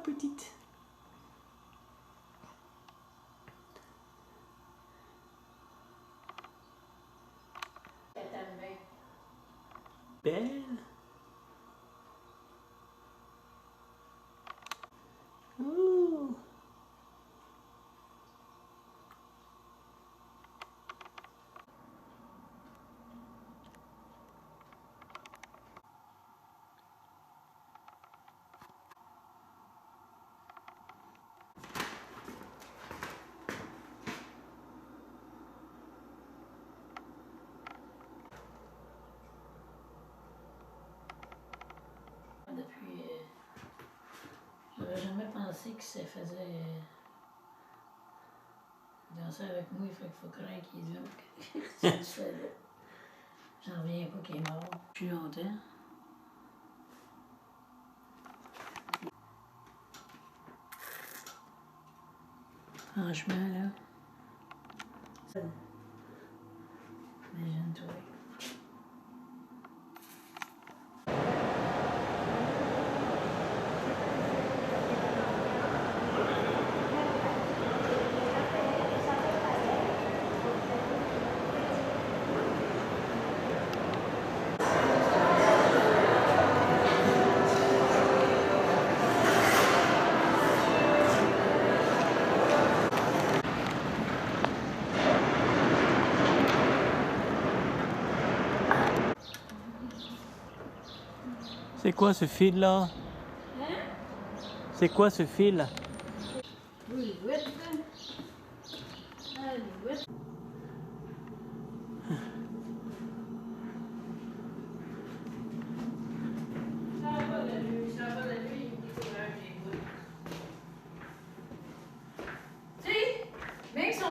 petite. Belle. Ouh. Depuis, j'avais jamais pensé que ça faisait danser avec moi, il faut craindre qu'il est là. Ça se fait là. J'en reviens pas qu'il est mort. Plus longtemps. Franchement, là. Imagine-toi. C'est quoi ce fil là? Hein? C'est quoi ce fil? Oui, vite, là. Allez, vite. Ça va la nuit, ça va la nuit, il décourage les bouts. Tu sais, même son...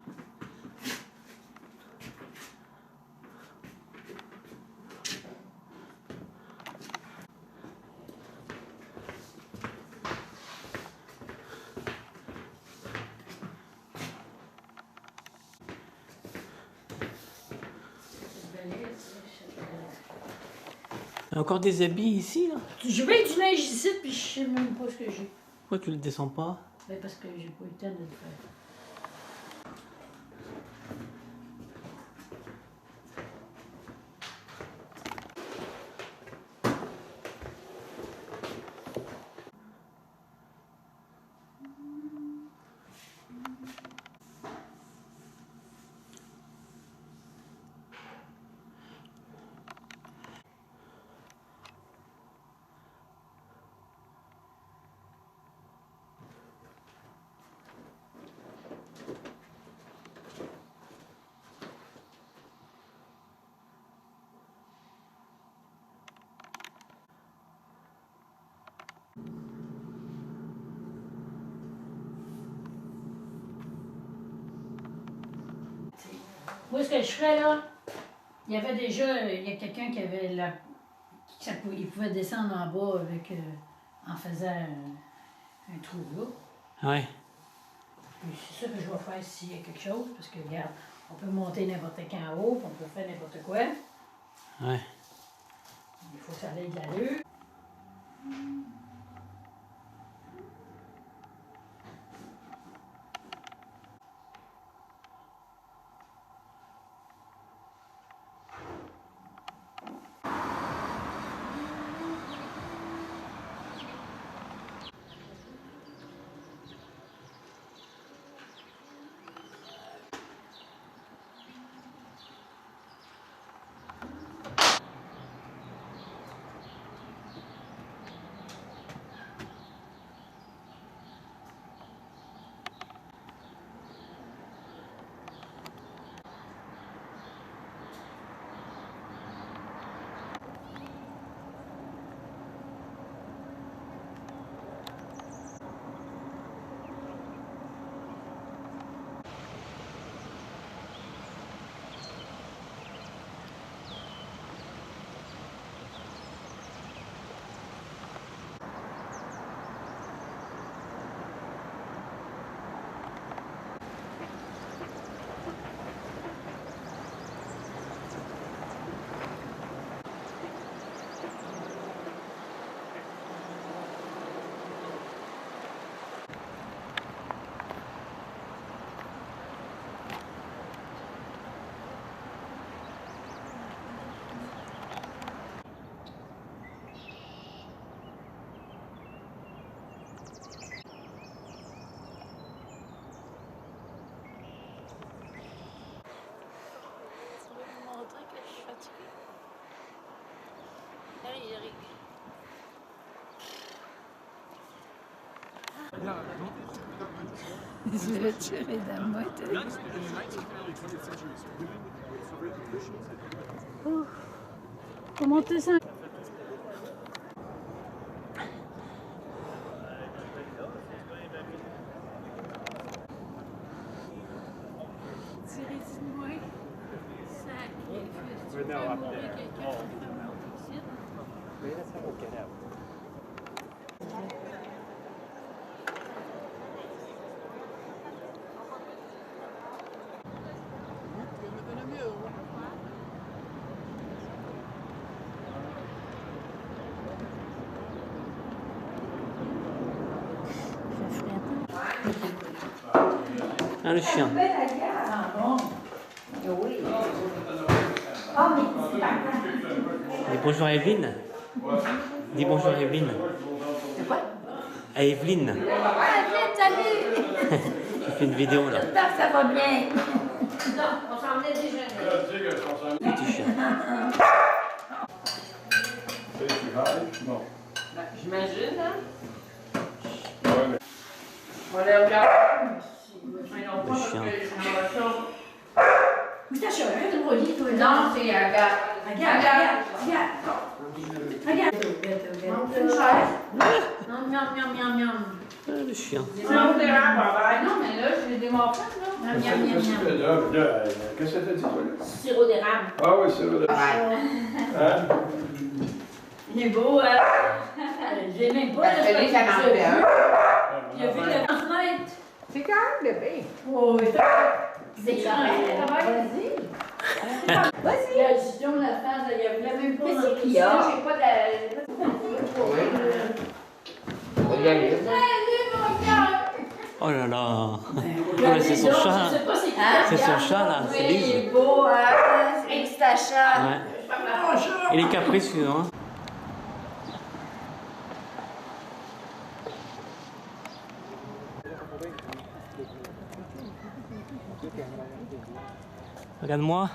Il y a encore des habits ici là? Je mets du neige ici, puis je sais même pas ce que j'ai. Pourquoi tu le descends pas? Ben parce que j'ai pas eu le temps de le faire. Moi, ce que je ferais là, il y avait déjà, il y a quelqu'un qui avait la. Il pouvait descendre en bas avec, en faisant un trou là. Ouais. Puis c'est ça que je vais faire s'il y a quelque chose, parce que regarde, on peut monter n'importe quand en haut, puis on peut faire n'importe quoi. Ouais. Il faut que ça ait de l'allure. Thierry. Je vais tirer dans moi. Comment tu sens? Tirer de moi. Sacré. Tu veux faire mourir quelqu'un? Ah, le chien. Dis bonjour à Evelyne. Dis bonjour à Evelyne. Quoi? À Evelyne. Evelyne, salut! Je fais une vidéo là. J'espère que ça va bien. Non, on s'en venait déjeuner. Petit chien. Non. J'imagine, hein? Ouais, mais... On va les regarder. Le chien. Où t'as changé de voilier, toi? Non, c'est Agathe. Regarde. Regarde. Une chaise. Miam, miam, miam, miam. Ah, le chien. Des morceaux d'érable, non, mais là, j'ai des morceaux, là. Miam, miam, miam. Qu'est-ce que t'as dit, toi, là? Sirop d'érable. Ah oui, c'est vrai. Hein? Il est beau, hein? J'ai même pas Celui qui en a fait un. Il a vu le fenêtre. C'est quand même bébé. Oh, oui. C'est correct. Vas-y. Vas-y. La gestion de la phase, il y avait même pas. Mais c'est qu'il y a. J'ai pas de... On va y aller. Oh là là. Ah, mais c'est son chat. C'est son chat là. C'est Oui, il Lise. est beau, hein? C'est ta chat. Ouais. Il est capricieux, hein. Regarde-moi.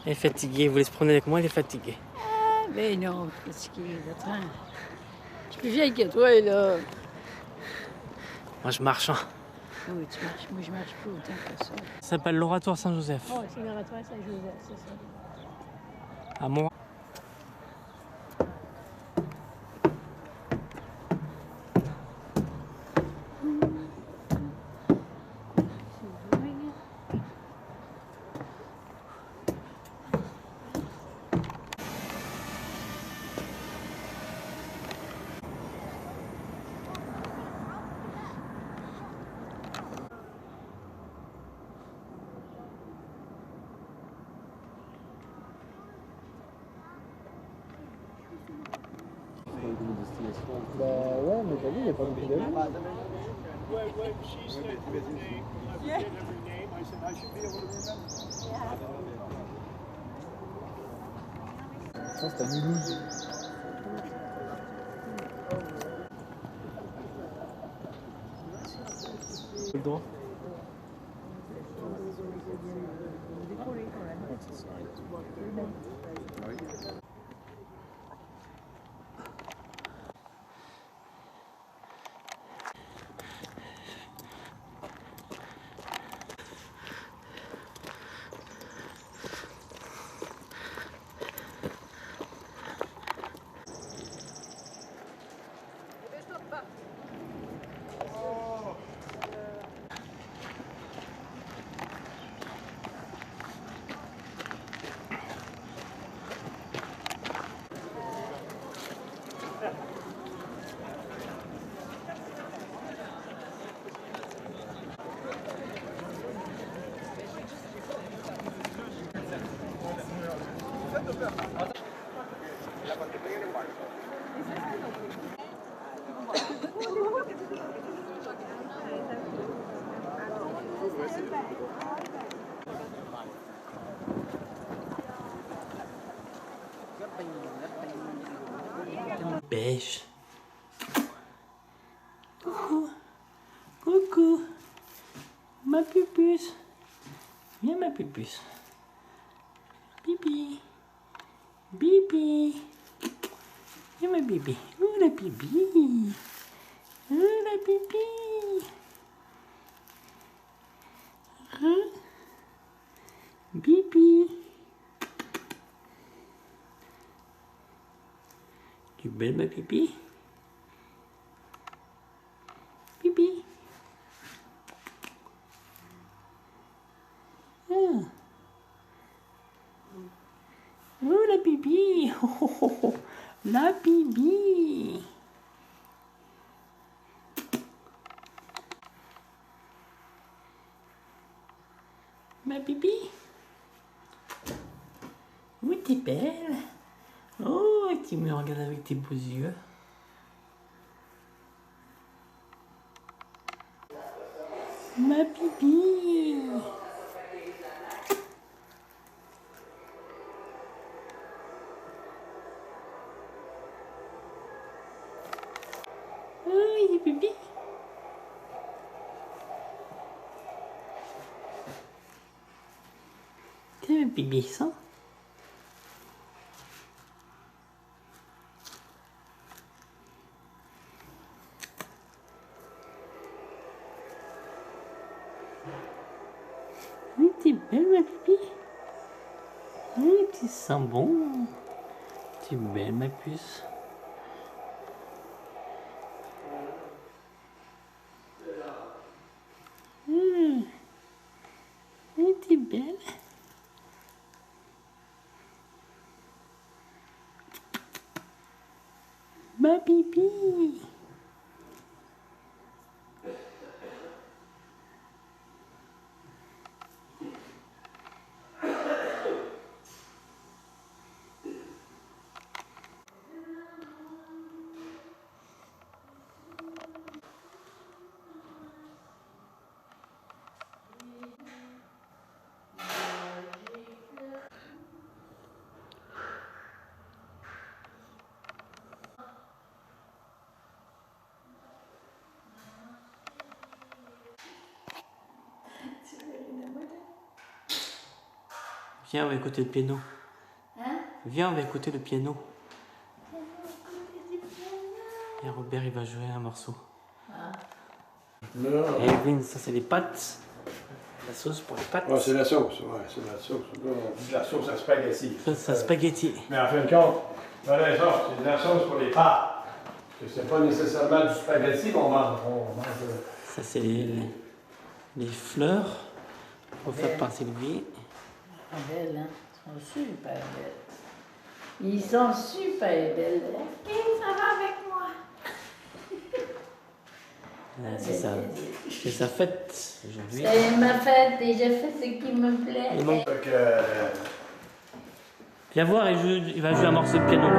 Elle est fatiguée. Vous voulez se promener avec moi? Elle est fatiguée. Ah, ben non, fatigué, le train. Je suis plus vieille que toi, là. Moi, je marche. Hein. Oui, tu marches. Moi, je marche plus autant que ça. Ça s'appelle l'Oratoire Saint-Joseph. Oh, c'est l'oratoire Saint-Joseph, c'est ça. À Mont. Bah ouais, mais t'as vu, il n'y a pas beaucoup de gens. When she said her name, I forget every name. I said I should be able to remember. Je pense que t'as Mimi. Le droit. Pêche. Coucou. Coucou. puce. Viens, ma pupuce. Bibi. Bibi. Viens, ma bibi. Oh, la bibi. Oh, la bibi. Hein? Bibi. Tu es belle, ma bibi? Bibi. Ah. Oh, la bibi. Oh, oh, oh, oh. La bibi. Ma bibi. Oh, t'es belle. Oh, tu me regardes avec tes beaux yeux. Ma bibi. Oh, il est bibi. C'est un bibi, ça. Oui, t'es belle, ma bibi. Oui, tu sens bon. T'es belle, ma puce. Oui, t'es belle. Ma bibi. Viens, on va écouter le piano. Hein? Viens, on va écouter le piano. Et Robert, il va jouer un morceau. Non. Et Evelyne, ça c'est les pâtes. La sauce pour les pâtes. Ouais, c'est la sauce, ouais, c'est la sauce. Là, on dit la sauce à spaghetti. Ça, spaghetti. Mais en fin de compte, tu as raison, c'est de la sauce pour les pâtes. Parce que c'est pas nécessairement du spaghetti qu'on mange. On mange Ça c'est les fleurs offertes par Sylvie. Ah, belles, hein? Ils sont super belles. Ils sont super belles. Ok, ça va avec moi. C'est ça. C'est sa fête aujourd'hui. C'est ma fête et je fais ce qui me plaît. Et donc, Fait que, viens voir, il va jouer un morceau de piano.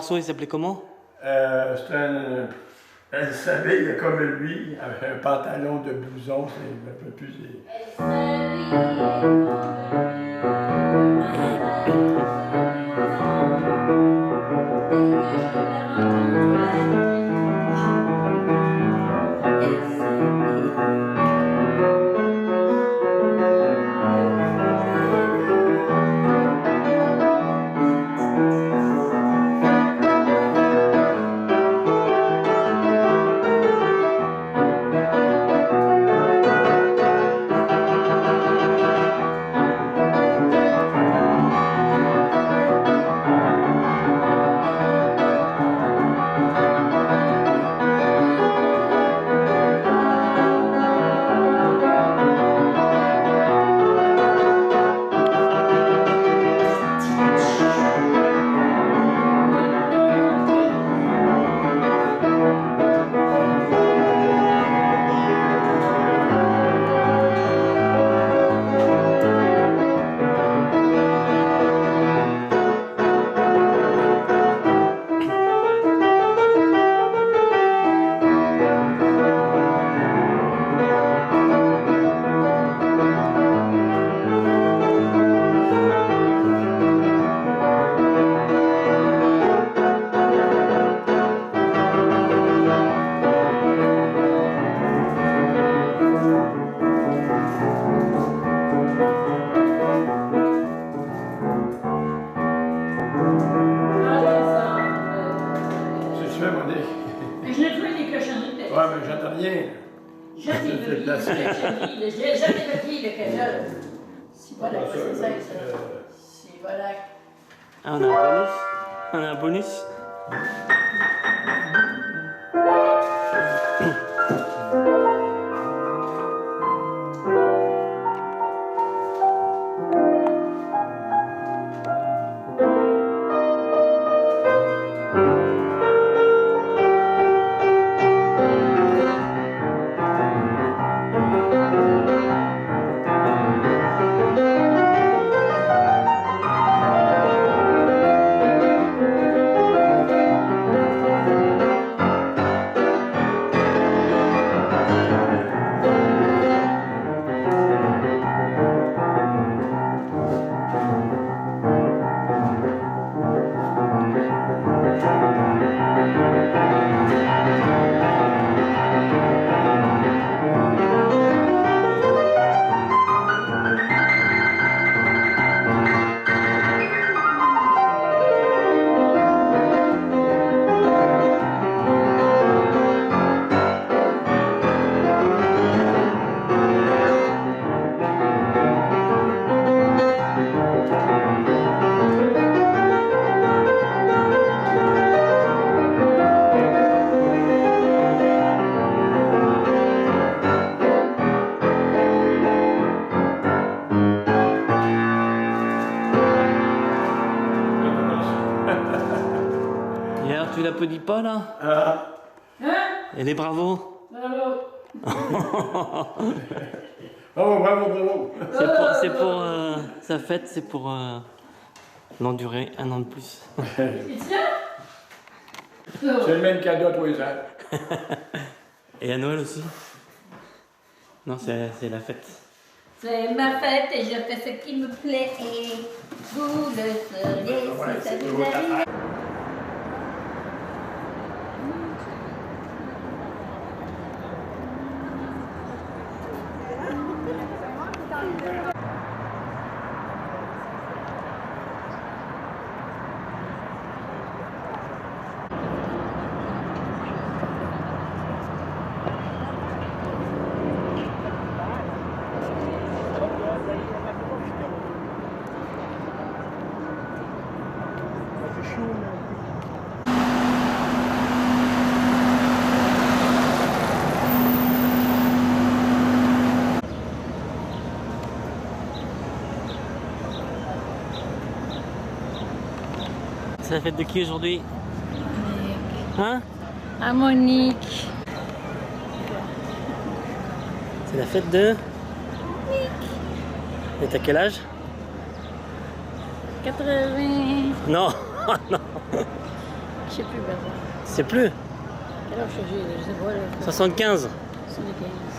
morceau, il s'appelait comment? C'est un... Elle s'habille comme lui, avec un pantalon de blouson, c'est un peu plus... Je l'ai trouvé des cochonneries. Ouais, mais j'entends rien. Jamais de vie, jamais de vie, le canal. Si voilà, c'est ça. Si voilà. Ah, on a un bonus. On a un bonus. Tu l'applaudis pas là? Hein? Et les bravos? Bravo. Oh, bravo, bravo. C'est pour sa fête, c'est pour l'endurer 1 an de plus. C'est ça? C'est le même cadeau tous les ans. Et à Noël aussi? Non, c'est la fête. C'est ma fête et je fais ce qui me plaît. Et vous le seriez si ça vous arrive. C'est la fête de qui aujourd'hui? Hein? À Monique. C'est la fête de... Et t'as quel âge? 80. Non, non. sais plus, Bernard. C'est plus Quel âge j'ai? Je sais pas. Là, 75. 75.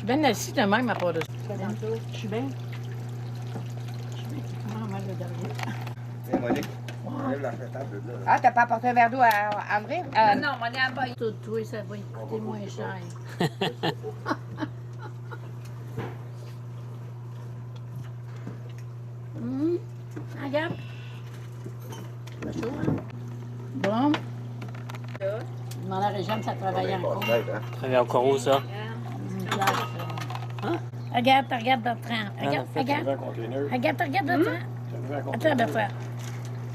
suis bien assise de même à part de ça. Je suis bien. Comment mal le derrière? Monique, enlève la table là. Ah, t'as pas apporté un verre d'eau à André? Non, on est en bas. Tout, toi, ça va coûter moins cher. Regarde. C'est chaud, hein? Bon. Dans la région, ça travaille encore. Travaille encore où, ça? Une place, Hein? Regarde, Bertrand. Regarde, regarde. Regarde, Bertrand. Attends, Bertrand.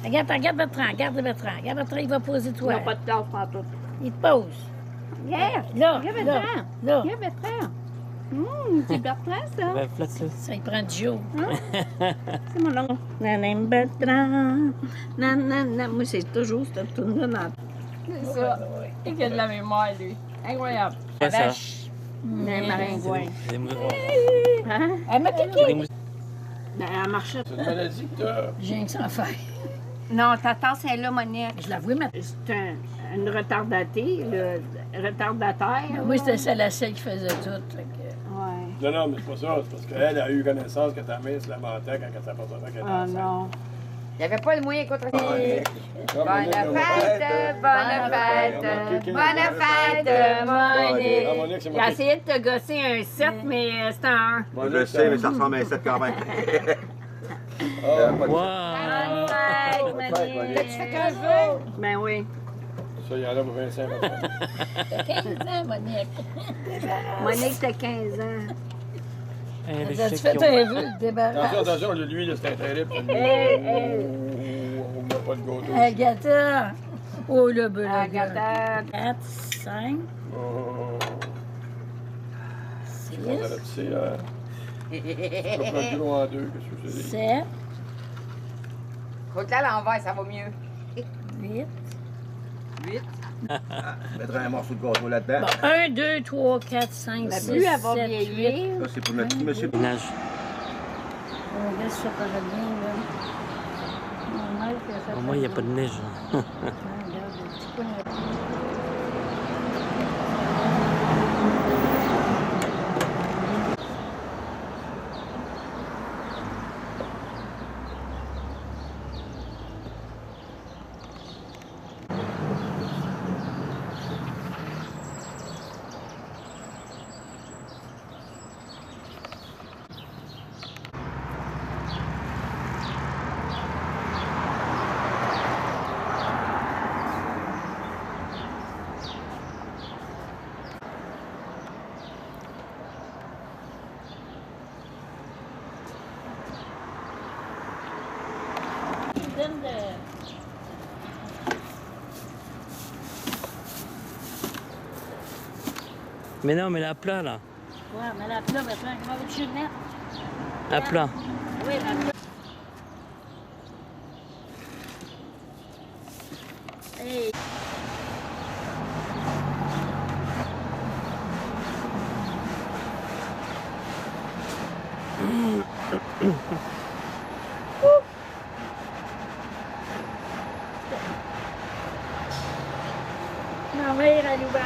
Regarde, Bertrand. Regarde, Bertrand, il va poser toi. Il n'y a pas de place pour tout. Il te pose. Regarde, Là, regarde là, Bertrand. là. Regarde Bertrand. C'est Bertrand, ça. Ben, flatte-le. Ça, il prend du jour. C'est mon nom. Nanem Bertrand. Nanana. Moi, c'est toujours cette tourne-là dans C'est ça. Il a de la mémoire, lui. Incroyable. Quoi, ça? Un maringouin. Des mou- Hein? Elle m'a des piqué. mou- Ben, elle marchait. C'est une maladie que t'as. J'ai rien que ça à faire. Non, ta tasse est là, Monique. Je l'avoue, mais C'est une retardatée, le retardataire. moi, c'était celle à celle qui faisait tout. Fait que... Ouais. Non, mais c'est pas ça. C'est parce qu'elle a eu connaissance que ta mère se lamentait quand elle s'apercevait qu'elle était Ah enceinte. non. Il n'y avait pas le moyen contre Comme Bonne Monique, fête, comme bonne fête, Monique. Ah, Monique, c'est J'ai moi qui... essayé de te gosser un 7, mais c'était un 1. Moi, je sais, mais ça ressemble à un 7 quand même. Ah, Wow! Bonne fête, Monique. T'as-tu fait un vœu? Ben oui. ça, il y en a pour 25 ans. T'as 15 ans, Monique. Monique, t'as 15 ans. Hey, les T'as-tu chèques fait qui ont- un vœu de débarras? Attention, lui, là, c'est un terrible. On met pas de gâteau. Agatha. Oh, le bleu. Agatha. 4, 5, Oh, 6, on a pisser, là. Je vais prendre le kilo en deux, qu'est-ce que c'est? 7, Route-la à l'envers, ça va mieux. 8. 8. Je mettrai un morceau de gâteau là-dedans. Bon, 1, 2, 3, 4, 5, 6, Plus elle va 7, 8. vieillir. Ça, c'est pour notre petit monsieur. Ménage. On regarde si ça paraît bien, là. Normal que ça Au moins, il n'y a paraît pas de neige. bien. Regarde, le petit coin là. Donne de... Mais non, mais la plat, là. Ouais, mais la plat, Bertrand, comment veux-tu le mettre? À plat. Oui, la plat. Hey. Ma mère, elle nous va.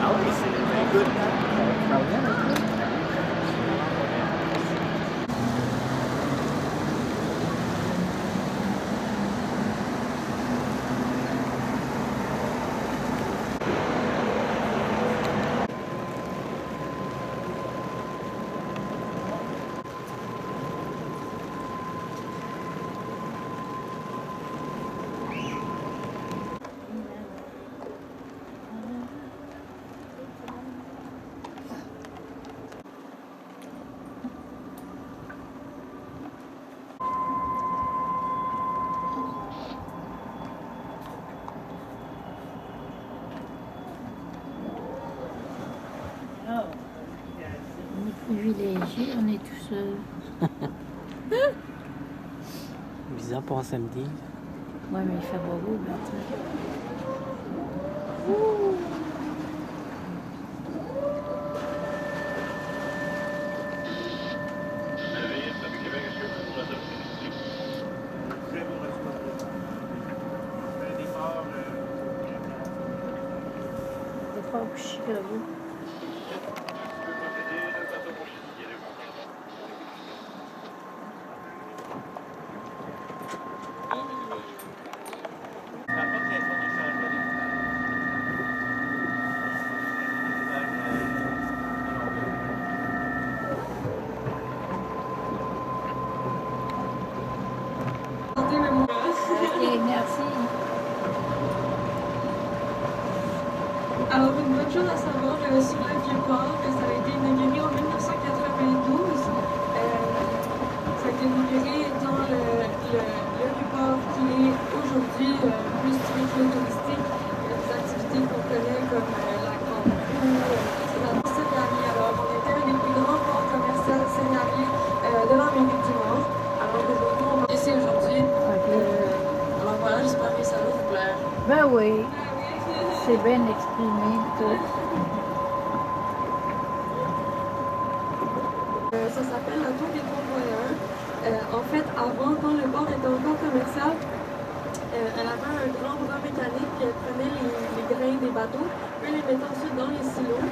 Ah oui, c'est bien good. Ça va bien, hein? On est privilégiés, on est tout seul. Bizarre pour un samedi. Ouais, mais il fait beau, ben, tu sais. C'est pas au Chicago. Ok, merci. Alors, une bonne chose à savoir sur le Vieux-Port, ça a été inauguré en 1992. Ça a été inauguré dans le Vieux-Port qui est aujourd'hui plus touristique. Il y a des activités qu'on connaît comme la Grande Roue, la céréalier. Alors, on était un des plus grands ports commerciaux céréaliers de l'Amérique du Nord. Alors, aujourd'hui, on va ici aujourd'hui. Alors voilà, j'espère que ça va vous plaire. Ben oui. C'est bien exprimé, tout. Ça s'appelle la Tour des Convoyeurs. En fait, avant, quand le port était encore commercial, elle avait un grand bras mécanique qui prenait les grains des bateaux, puis les mettait ensuite dans les silos.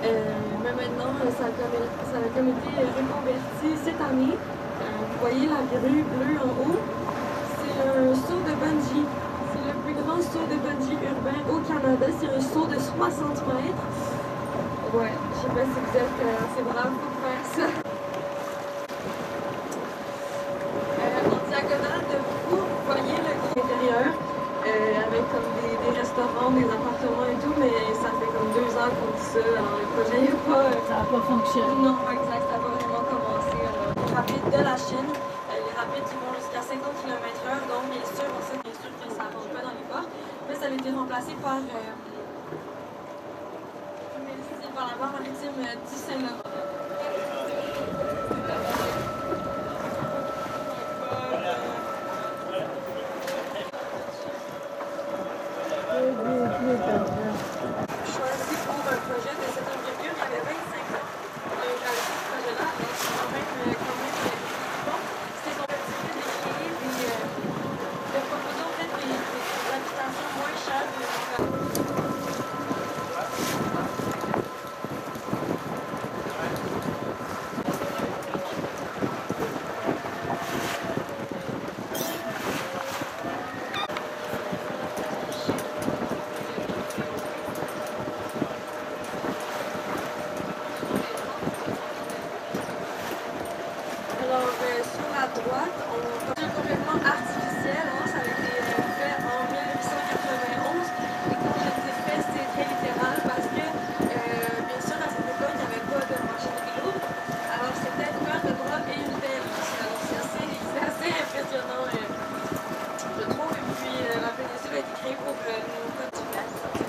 Mais maintenant, ça a comme été reconverti cette année. Vous voyez la grue bleue en haut, c'est un saut de bungee. C'est le plus grand saut de bungee urbain au Canada. C'est un saut de 60 mètres. Ouais, je sais pas si vous êtes assez brave pour faire ça. En diagonale de vous voyez le grand intérieur avec comme des restaurants, des appartements et tout, mais ça fait comme 2 ans qu'on dit ça. Alors le projet n'est pas... Ça n'a pas fonctionné. Non, exact, ça n'a pas vraiment commencé. Les rapides de la Chine, les rapides qui vont jusqu'à 50 km/h, donc bien sûr, on sait bien sûr que ça ne rentre pas dans les ports, mais ça a été remplacé par la barre maritime du Saint-Laurent. Choisi pour un projet de cette envergure, il y avait 25 ans. Réalisé ce projet-là, alors c'est quand même bon. C'était son objectif de créer de proposer en fait des habitations moins chères de Alors, sur la droite, on voit complètement artificiel. Hein, ça a été fait en 1891. Et quand je dis fait, c'est très littéral parce que, bien sûr, à cette époque, il n'y avait pas de machinerie lourde. Alors, c'était une paire de bras et une pelle. Alors, c'est assez impressionnant, je trouve. Et puis, la péninsule a été créée pour nous continuer à sortir.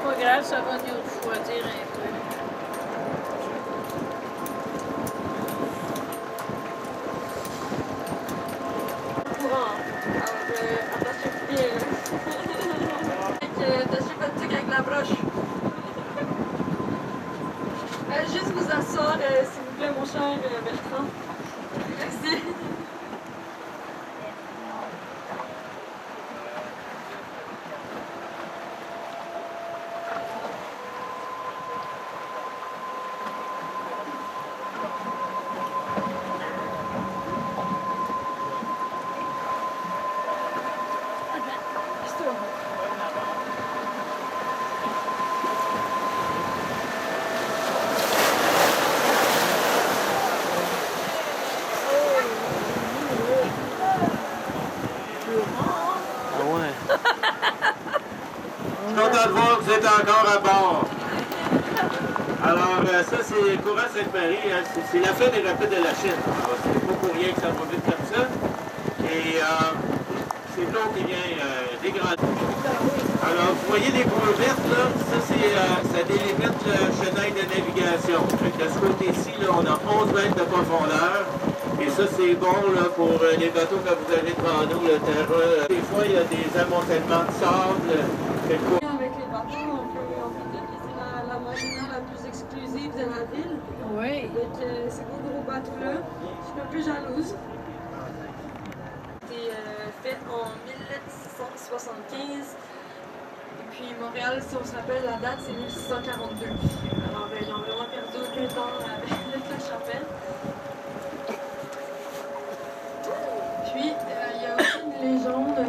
Pas grave, ça va nous choisir un peu. Courant. Alors, attachez-vous bien. Attachez votre truc avec la broche. Juste vous asseoir, s'il vous plaît, mon cher Bertrand. Merci. content de voir que vous êtes encore à bord. Alors, ça, c'est Courant Sainte-Marie. Hein, c'est la fin des rapides de la Chine. Alors, c'est pas pour rien que ça va vite comme ça. Et c'est l'eau qui vient dégrandir. Alors, vous voyez les points verts, là, ça délimite le chenal de navigation. Fait que de ce côté-ci, là, on a 11 mètres de profondeur. Et ça, c'est bon là, pour les bateaux que vous avez devant nous, le terrain. Des fois, il y a des amoncellements de sable. Avec les bateaux, on peut dire que c'est la marina la plus exclusive de la ville. Oui. Avec ces gros bateaux-là, je suis un peu jalouse. C'était fait en 1675. Et puis Montréal, si on se rappelle la date, c'est 1642. Alors j'ai vraiment perdu aucun temps avec la chapelle. Puis il y a aussi une légende.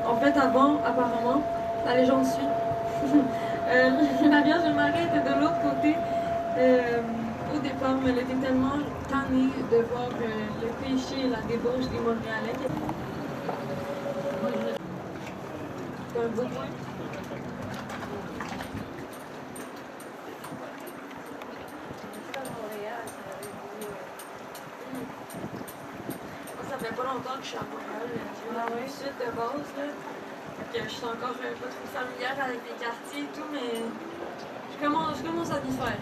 En fait, avant, apparemment, la légende suit. La Vierge Marie était de l'autre côté. Au départ, mais elle était tellement tannée de voir le péché et la débauche des Montréalais. C'est un beau point. Ça fait pas longtemps que je suis à Montréal. Je viens du sud de base. Là. Je suis encore pas trop familière avec les quartiers et tout, mais je commence à m'y faire.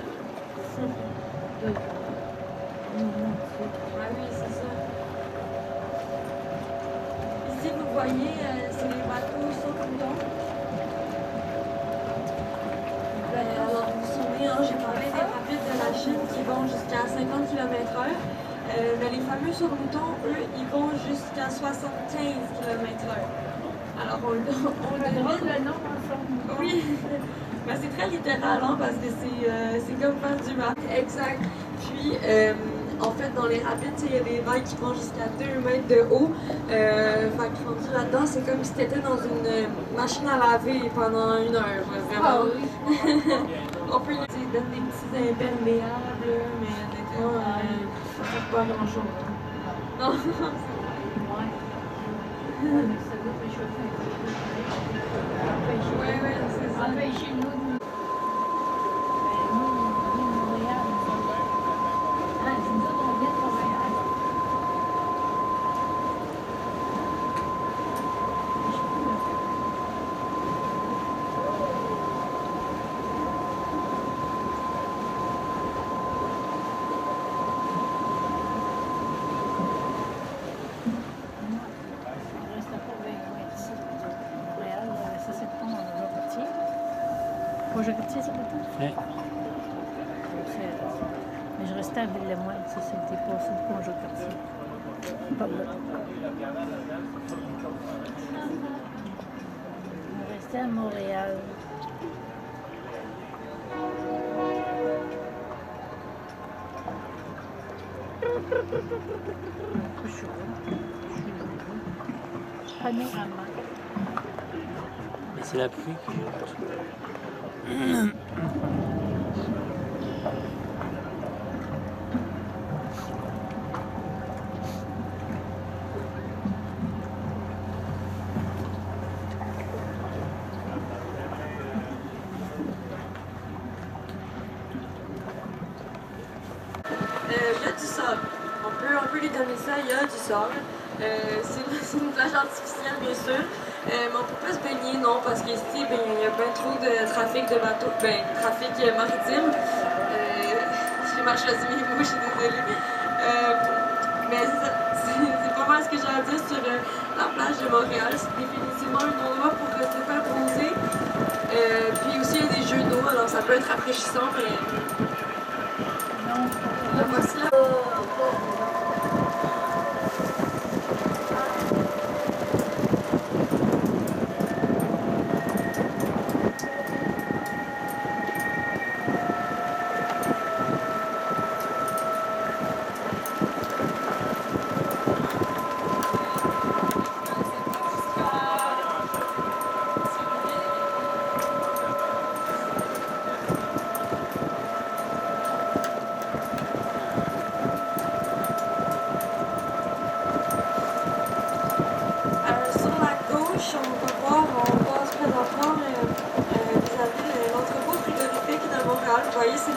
Ah oui, c'est ça. Ici, vous voyez, c'est les bateaux sans crouton. Alors, vous vous souvenez, hein, j'ai parlé des rapides de la Chine qui vont jusqu'à 50 km/h. Mais les fameux sur-routons, eux, ils vont jusqu'à 75 km/h. Alors, on le devine. Le nom ensemble. Oui, ben, c'est très littéral, hein, parce que c'est comme faire du mar. Exact. Puis, en fait, dans les rapides, il y a des vagues qui vont jusqu'à 2 mètres de haut. Fait que rendu là-dedans, c'est comme si tu étais dans une machine à laver pendant 1 heure. Vraiment. Ah oui. On peut lui donner des petits imperméables, mais honnêtement, ça ne sert pas à grand-chose. Non. Ouais, c'est ça. Empêcher nous de... Nous, Montréal. Ah, c'est nous autres, on vient de Montréal. On reste pas bien loin d'ici. Montréal, ça c'est le pont dans le Jacques-Cartier. Pas Jacques-Cartier, c'est pas tout? Oui. Mais je restais à Ville-les-Moines, ça c'était passé le pont Jacques-Cartier. Pas là. On restait à Montréal. Je suis panorama. Mais c'est la pluie qui joue. Il y a du sable. On peut lui donner ça, il y a du sable. C'est une plage artificielle, bien sûr. Mais on ne peut pas se baigner, non, parce qu'ici, il y a bien trop de trafic de bateaux, trafic maritime. J'ai mal choisi mes mots, je suis désolée. Mais c'est pas mal ce que j'ai à dire sur la plage de Montréal. C'est définitivement un endroit pour se faire bronzer. Puis aussi, il y a des jeux d'eau, alors ça peut être rafraîchissant, mais... Voici là.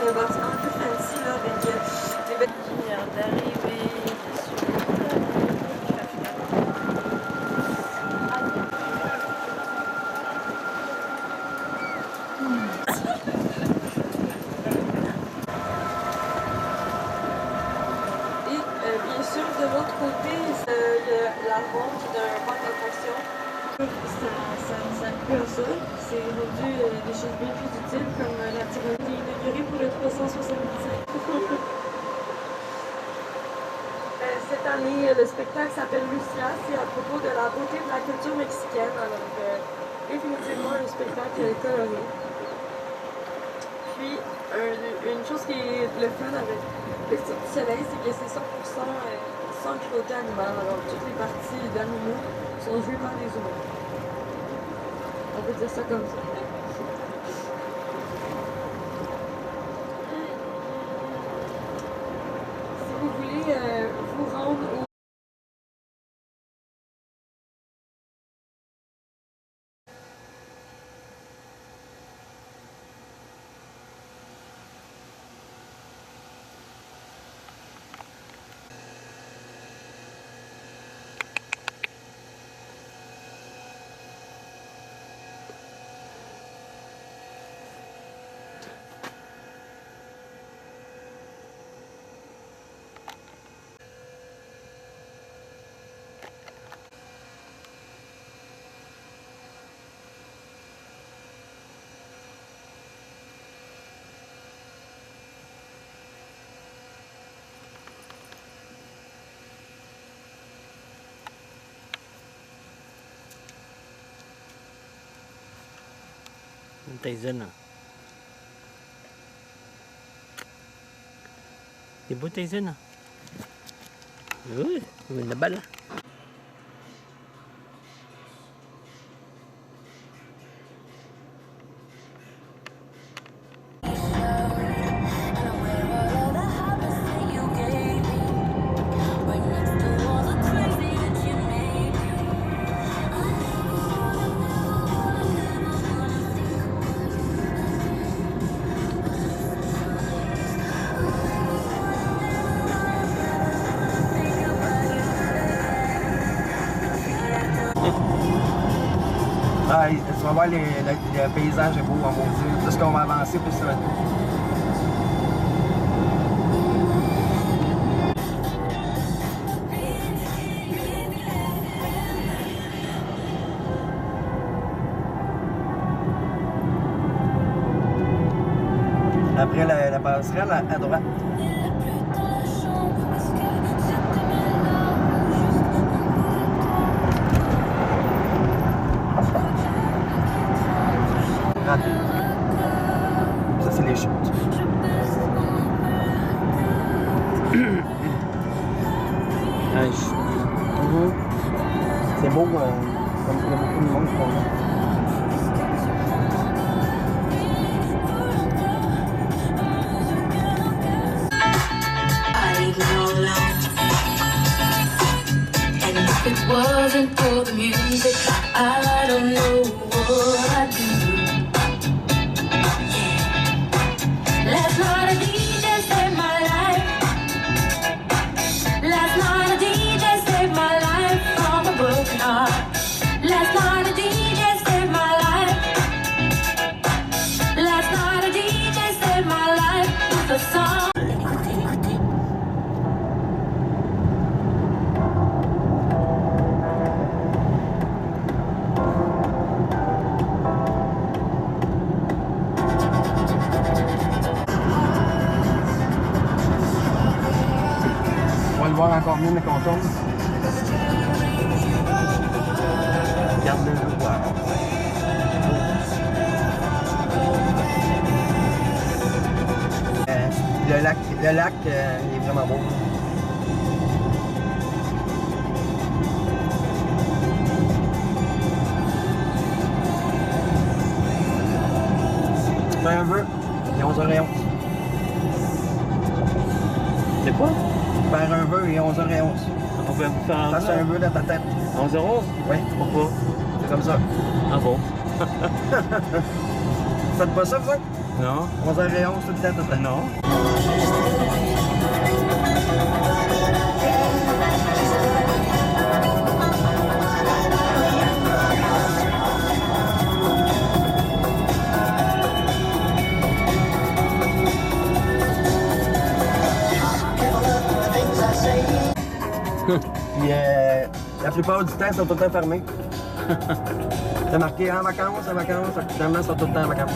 un bâtiment un peu fancy, là, avec des belles... Je viens d'arriver, je suis Et bien sûr, de l'autre côté, la vente d'un parc d'attraction. Ça coûte à ça. C'est rendu des choses bien plus utiles, comme la tyrannie inaugurée pour le 365. Cette année, le spectacle s'appelle Lucia. C'est à propos de la beauté de la culture mexicaine. Alors, définitivement un spectacle coloré. Puis, une chose qui est le fun avec le Cirque du Soleil, c'est que c'est 100% sans cruauté animale. Alors, toutes les parties d'animaux sont jouées par des humains. On peut dire ça comme ça. Si vous voulez vous rendre au... Tyson. C'est beau Tyson. Oui, il la balle. Ah, tu vas voir le paysage est beau, mon Dieu. Plus qu'on va avancer, plus ça va être beau. Après la passerelle, à droite. Ça, c'est les chutes. C'est beau, comme il y a beaucoup de monde pour là. If it wasn't for the music, I don't know what I'd do. Yeah. Last night a DJ saved my life. Last night a DJ saved my life from a broken heart. Last night a DJ saved my life. Last night a DJ saved my life with a song. On va le voir encore mieux, mais qu'on tourne. Regarde le voir. Le lac il est vraiment beau. Fais un vœu, il est 11h11. C'est quoi? Faire un vœu, il est 11h11. On peut faire un Passe un vœu dans ta tête. 11h11? Oui. Pourquoi? C'est comme ça. Ah bon? Faites pas ça, vous autres? Non. 11h11 tout le temps. Non. Puis la plupart du temps, ils sont tout le temps fermés. C'est marqué en vacances, finalement, ils sont tout le temps en vacances.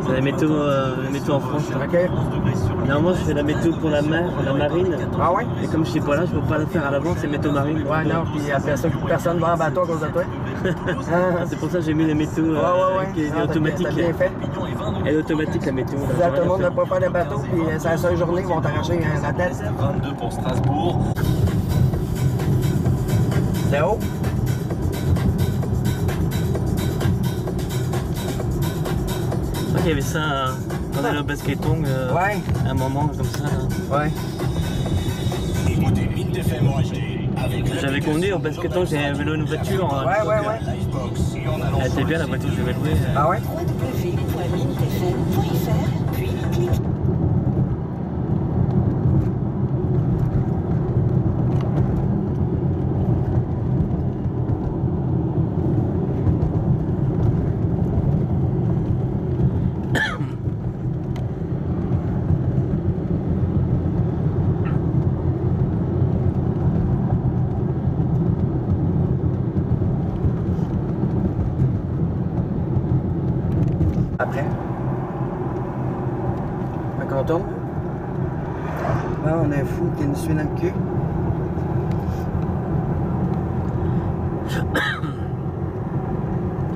C'est la météo en France. OK. Normalement, je fais la météo pour la mer, la marine. Ah ouais? Et comme je suis pas là, je peux pas la faire à l'avance, c'est météo marine. Ouais, non, puis après ça, personne va en bateau à cause de toi. C'est pour ça que j'ai mis les météos qui est automatique. T'as bien fait. Elle est automatique la météo. Là, tout le monde ne peut pas faire de bateau, puis c'est la seule journée qu'ils vont t'arracher la tête. 22 pour Strasbourg. C'est haut? Je crois qu'il y avait ça quand on allait au basket-tong, ouais. Un moment comme ça. Là. Ouais. Écoutez Mint FM HD avec j'avais conduit au basket-tong, j'ai un vélo, une voiture. Ouais. Elle était bien la voiture que je vais louer. Ah ouais? puis cliquez. Après. On tourne. Là, on a un fou qui nous suit dans le cul.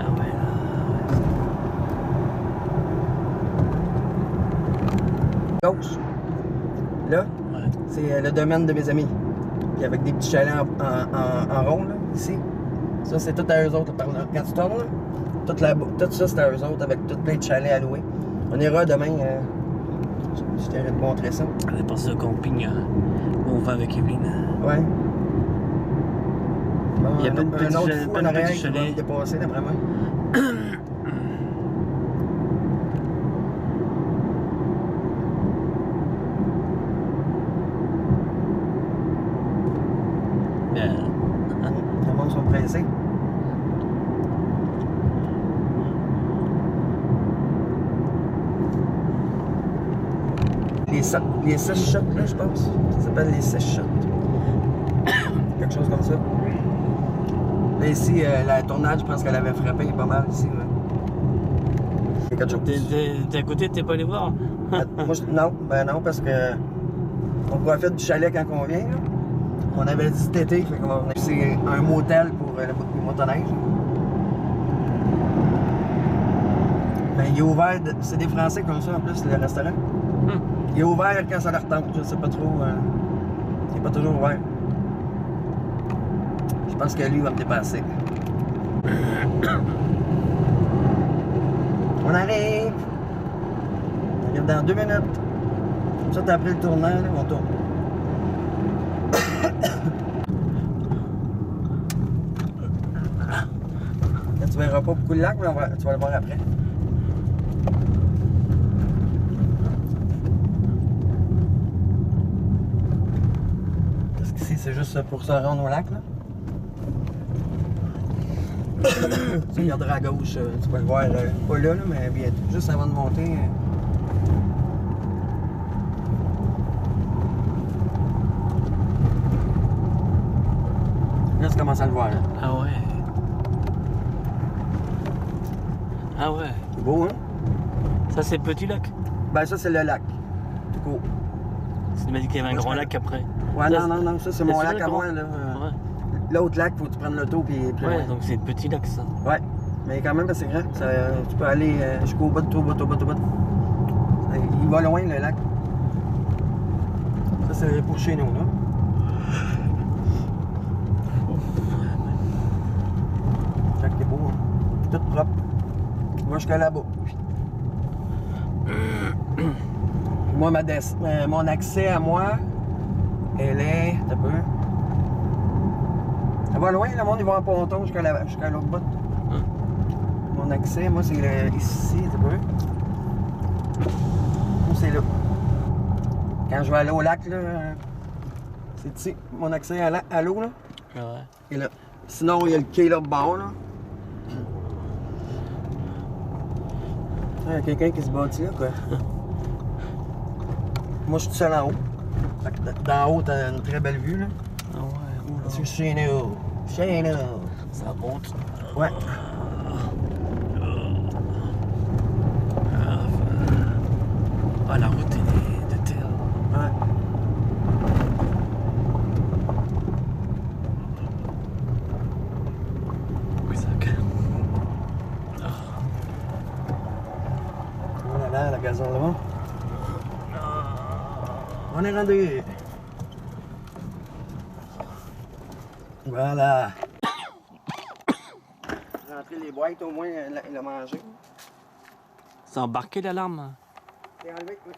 Ah ouais, là. Gauche. Là, c'est le domaine de mes amis. Puis avec des petits chalets en rond, là, ici. Ça, c'est tout à eux autres par là. Quand tu tournes, là, tout ça, c'est à eux autres avec tout plein de chalets à louer. On ira demain. Je t'arrête de montrer ça. On est passé au camping où on va avec Evelyne. Ouais. Bon, il y a pas de petit chalet. Qui va me dépasser, d'après moi. Bien. Les gens sont pressés. Les 6 shots, là, je pense. Ça s'appelle les 6 shots. Quelque chose comme ça. Là, ici, la tournade, je pense qu'elle avait frappé pas mal ici. Ouais. Quelque chose. T'es à côté, t'es pas allé voir? Moi, non, parce que on profite du chalet quand on vient. Là. On avait dit cet été, c'est un motel pour le motoneige. Ben, il est ouvert, c'est des Français comme ça en plus, le restaurant. Il est ouvert quand ça leur tente, je sais pas trop. Il est pas toujours ouvert. Je pense que lui va me dépasser. On arrive! On arrive dans 2 minutes. Comme ça, t'as pris le tournant, là, on tourne. Là, tu verras pas beaucoup le lac, mais tu vas le voir après. Parce qu'ici, c'est juste pour se rendre au lac, là. Tu regarderas à gauche, tu vas le voir, pas là, mais bientôt, juste avant de monter. Là, tu commences à le voir, là. Ah ouais. Ah ouais. C'est beau, hein? Ça, c'est le petit lac. Ben, ça, c'est le lac. Tout court. Tu m'as dit qu'il y avait un grand lac après. Ouais, Ça, non, ça, c'est mon lac à moi, là. Ouais. L'autre lac, faut que tu prennes l'auto, puis plus Ouais, loin. donc c'est le petit lac, ça. Ouais, mais quand même assez grand. Ça, tu peux aller jusqu'au bout, au bout. Il va loin, le lac. Ça, c'est pour chez nous, là. Le lac est beau, hein. Tout propre. Moi, jusqu'à là-bas. Moi, mon accès à moi, elle est... T'as peu. Elle va loin, le monde, ils vont en ponton jusqu'à l'autre bout. Mon accès, moi, c'est ici, t'as peu. Moi, c'est là. Quand je vais aller au lac, là, c'est ici. Mon accès à l'eau, là. Ouais. Et là. Sinon, il y a le quai là-bas, là. Il y a quelqu'un qui se bâtit là, quoi. Moi, je suis tout seul en haut. D'en haut, t'as une très belle vue, là. Ah ouais. C'est chez nous. Chez nous. Ça monte. Ouais. Ah, la route est de terre. Ouais. Oui, ça Oh là là, la gazon là-bas. On est rendu. Voilà. Rentrer les boîtes, au moins, il a mangé. C'est embarqué l'alarme. C'est enlevé, oui.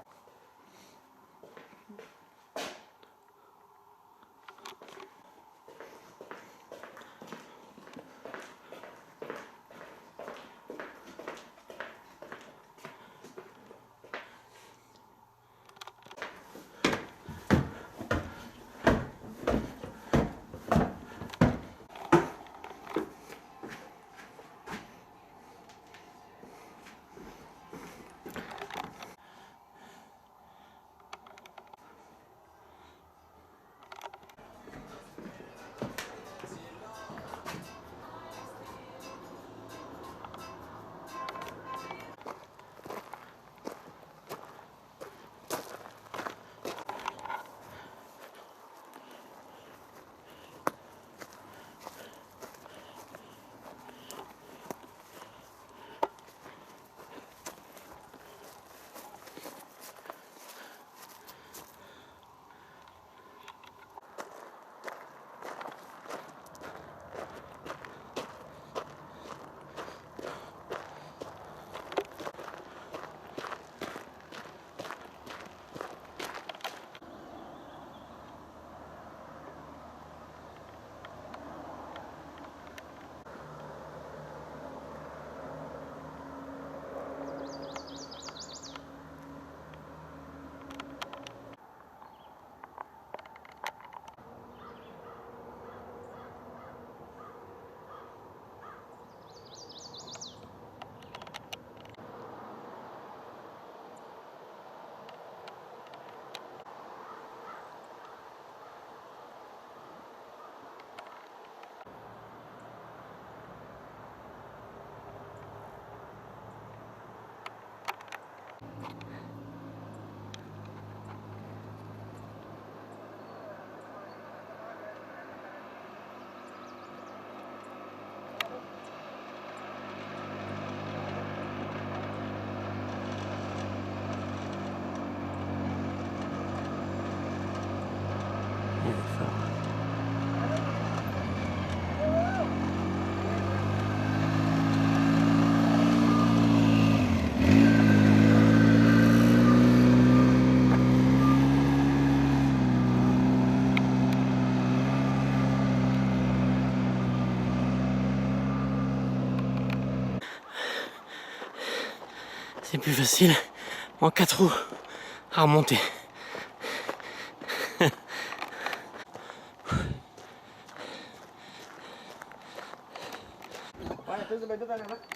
c'est plus facile en 4 roues à remonter. Ouais, plus de bateau en avant.